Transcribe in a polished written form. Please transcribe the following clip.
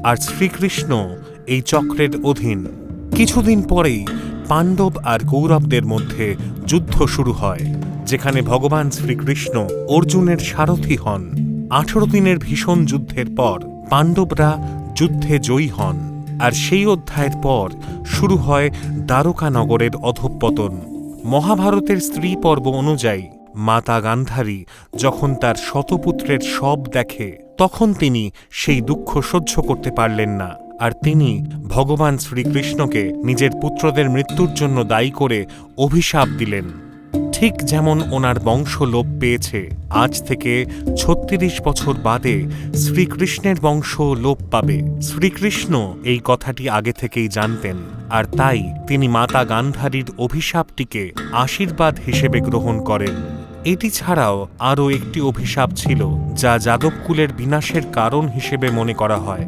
আর শ্রীকৃষ্ণ এই চক্রের অধীন। কিছুদিন পরেই পাণ্ডব আর কৌরবদের মধ্যে যুদ্ধ শুরু হয়, যেখানে ভগবান শ্রীকৃষ্ণ অর্জুনের সারথি হন। 18 দিনের ভীষণ যুদ্ধের পর পাণ্ডবরা যুদ্ধে জয়ী হন, আর সেই অধ্যায়ের পর শুরু হয় দ্বারকা নগরের অধঃপতন। মহাভারতের স্ত্রী পর্ব অনুযায়ী মাতা গান্ধারী যখন তার শতপুত্রের শব দেখে, তখন তিনি সেই দুঃখ সহ্য করতে পারলেন না, আর তিনি ভগবান শ্রীকৃষ্ণকে নিজের পুত্রদের মৃত্যুর জন্য দায়ী করে অভিশাপ দিলেন। ঠিক যেমন ওনার বংশ লোপ পেয়েছে, আজ থেকে 36 বছর বাদে শ্রীকৃষ্ণের বংশ লোপ পাবে। শ্রীকৃষ্ণ এই কথাটি আগে থেকেই জানতেন, আর তাই তিনি মাতা গান্ধারীর অভিশাপটিকে আশীর্বাদ হিসেবে গ্রহণ করেন। এটি ছাড়াও আরও একটি অভিশাপ ছিল, যা যাদবকুলের বিনাশের কারণ হিসেবে মনে করা হয়।